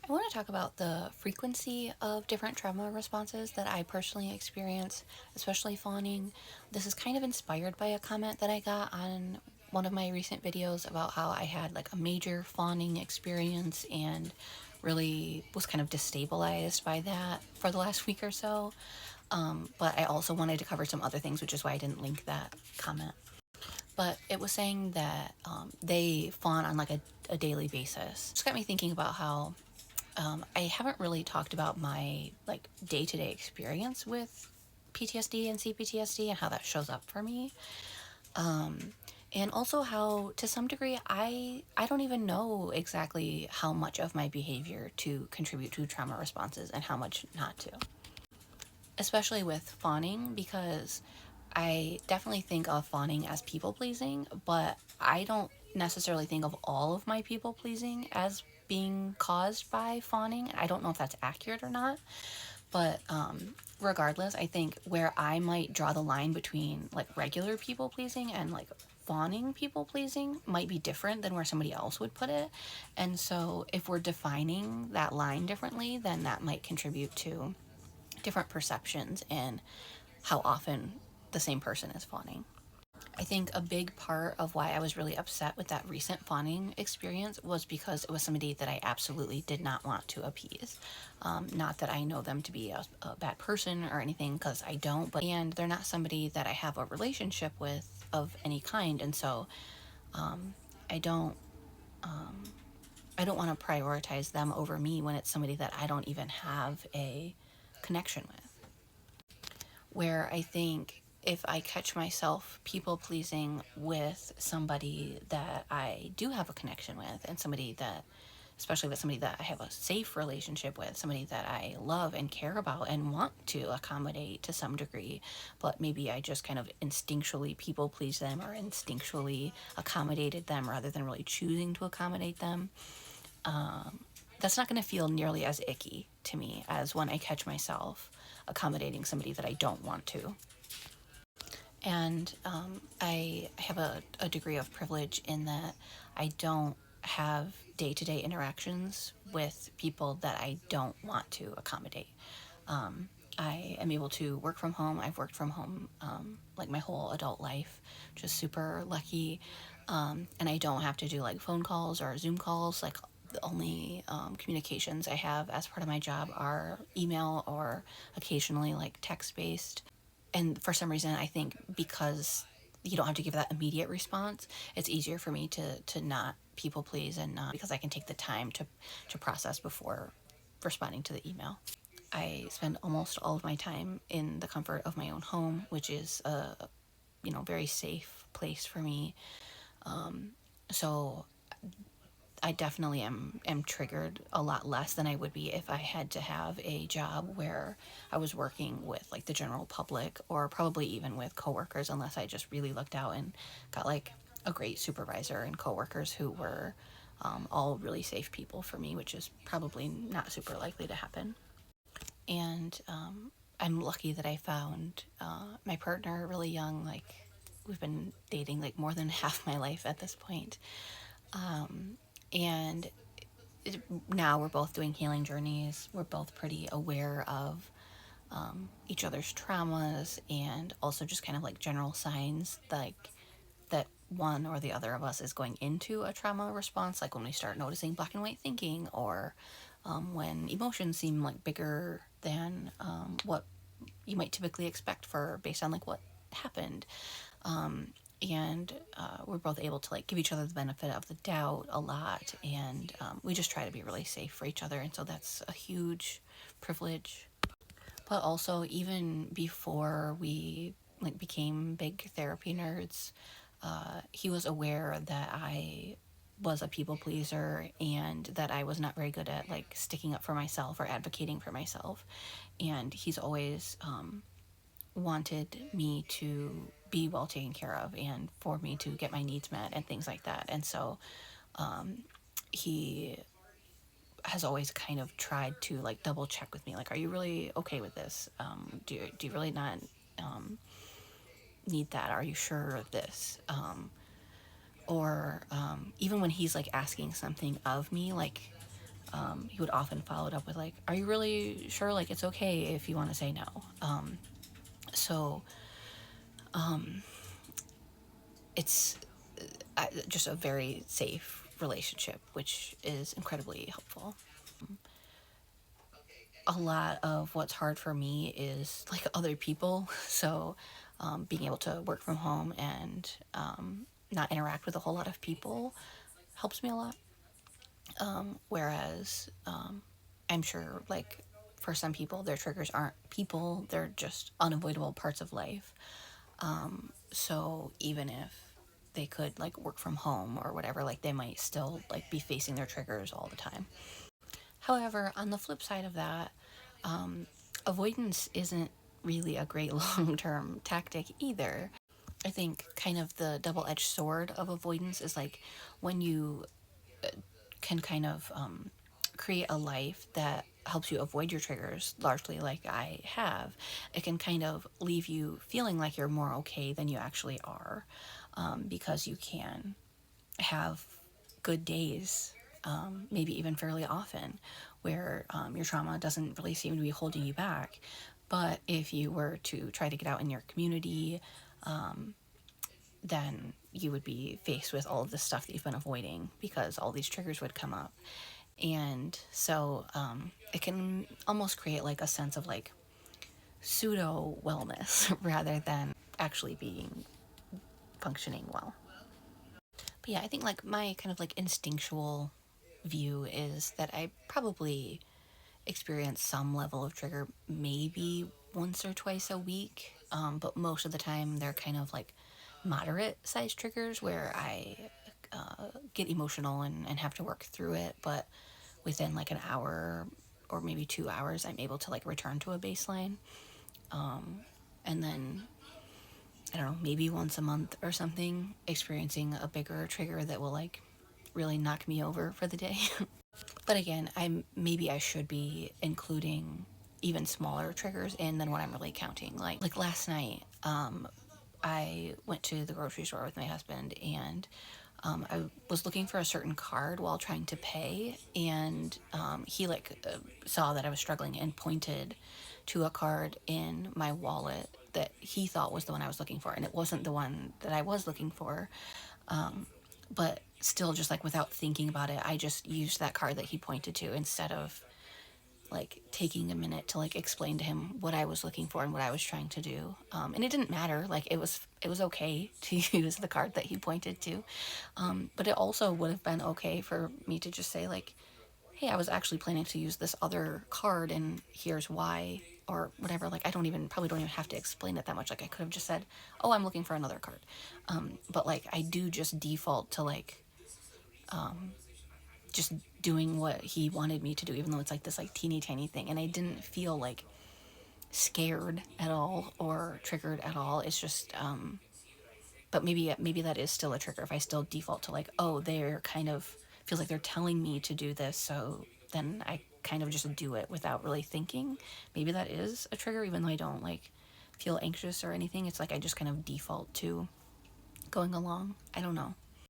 I want to talk about the frequency of different trauma responses that I personally experience, especially fawning. This is kind of inspired by a comment that I got on one of my recent videos about how I had like a major fawning experience and really was kind of destabilized by that for the last week or so. But I also wanted to cover some other things, which is why I didn't link that comment. But it was saying that they fawn on like a daily basis. Just got me thinking about how I haven't really talked about my like day-to-day experience with PTSD and CPTSD and how that shows up for me. And also how to some degree I don't even know exactly how much of my behavior to contribute to trauma responses and how much not to. Especially with fawning, because I definitely think of fawning as people pleasing, but I don't necessarily think of all of my people pleasing as being caused by fawning. I don't know if that's accurate or not, but regardless, I think where I might draw the line between like regular people pleasing and like fawning people pleasing might be different than where somebody else would put it. And so if we're defining that line differently, then that might contribute to different perceptions and how often the same person is fawning. I think a big part of why I was really upset with that recent fawning experience was because it was somebody that I absolutely did not want to appease. Not that I know them to be a bad person or anything, because I don't, but and they're not somebody that I have a relationship with of any kind, and so I don't I don't want to prioritize them over me when it's somebody that I don't even have a connection with. Where I think if I catch myself people pleasing with somebody that I do have a connection with, and somebody that, especially with somebody that I have a safe relationship with, somebody that I love and care about and want to accommodate to some degree, but maybe I just kind of instinctually people please them or instinctually accommodated them rather than really choosing to accommodate them, that's not going to feel nearly as icky to me as when I catch myself accommodating somebody that I don't want to. And I have a degree of privilege in that I don't have day to day interactions with people that I don't want to accommodate. I am able to work from home. I've worked from home like my whole adult life, just super lucky. And I don't have to do like phone calls or Zoom calls. Like the only communications I have as part of my job are email or occasionally like text based. And for some reason, I think because you don't have to give that immediate response, it's easier for me to not people please and not, because I can take the time to process before responding to the email. I spend almost all of my time in the comfort of my own home, which is a very safe place for me. So I definitely am triggered a lot less than I would be if I had to have a job where I was working with like the general public or probably even with coworkers, unless I just really looked out and got like a great supervisor and coworkers who were all really safe people for me, which is probably not super likely to happen. And I'm lucky that I found my partner really young. Like we've been dating like more than half my life at this point. And now we're both doing healing journeys. We're both pretty aware of each other's traumas and also just kind of like general signs like that one or the other of us is going into a trauma response, like when we start noticing black and white thinking, or when emotions seem like bigger than what you might typically expect for based on like what happened. And we're both able to like give each other the benefit of the doubt a lot, and we just try to be really safe for each other, and so that's a huge privilege. But also, even before we like became big therapy nerds, he was aware that I was a people pleaser and that I was not very good at like sticking up for myself or advocating for myself, and he's always wanted me to be well taken care of and for me to get my needs met and things like that. And so he has always kind of tried to like double check with me, like, are you really okay with this? Do you really not need that? Are you sure of this? Or even when he's like asking something of me, like he would often follow it up with like, "Are you really sure? Like, it's okay if you want to say no." So it's just a very safe relationship, which is incredibly helpful. A lot of what's hard for me is like other people. So being able to work from home and not interact with a whole lot of people helps me a lot. Whereas I'm sure, like, for some people, their triggers aren't people, they're just unavoidable parts of life. So even if they could like work from home or whatever, like they might still like be facing their triggers all the time. However, on the flip side of that, avoidance isn't really a great long-term tactic either. I think kind of the double-edged sword of avoidance is like when you can kind of create a life that helps you avoid your triggers, largely like I have, it can kind of leave you feeling like you're more okay than you actually are, because you can have good days, maybe even fairly often, where your trauma doesn't really seem to be holding you back. But if you were to try to get out in your community, then you would be faced with all of the stuff that you've been avoiding because all these triggers would come up. And so it can almost create like a sense of like pseudo wellness rather than actually being functioning well. But yeah, I think like my kind of like instinctual view is that I probably experience some level of trigger maybe once or twice a week, but most of the time they're kind of like moderate sized triggers where I get emotional and have to work through it, but within like an hour or maybe 2 hours, I'm able to like return to a baseline. And then, I don't know, maybe once a month or something, experiencing a bigger trigger that will like really knock me over for the day. But again, maybe I should be including even smaller triggers in than what I'm really counting. Like last night, I went to the grocery store with my husband, and I was looking for a certain card while trying to pay, and he like saw that I was struggling and pointed to a card in my wallet that he thought was the one I was looking for, and it wasn't the one that I was looking for. But still, just like without thinking about it, I just used that card that he pointed to instead of like taking a minute to like explain to him what I was looking for and what I was trying to do. And it didn't matter. Like it was okay to use the card that he pointed to. But it also would have been okay for me to just say like, "Hey, I was actually planning to use this other card, and here's why." Or whatever. Like I probably don't even have to explain it that much. Like I could have just said, "Oh, I'm looking for another card." But like I do just default to like just doing what he wanted me to do, even though it's like this like teeny tiny thing, and I didn't feel like scared at all or triggered at all. It's just but maybe that is still a trigger if I still default to like, oh, they're kind of feels like they're telling me to do this, so then I kind of just do it without really thinking. Maybe that is a trigger, even though I don't like feel anxious or anything. It's like I just kind of default to going along. I don't know.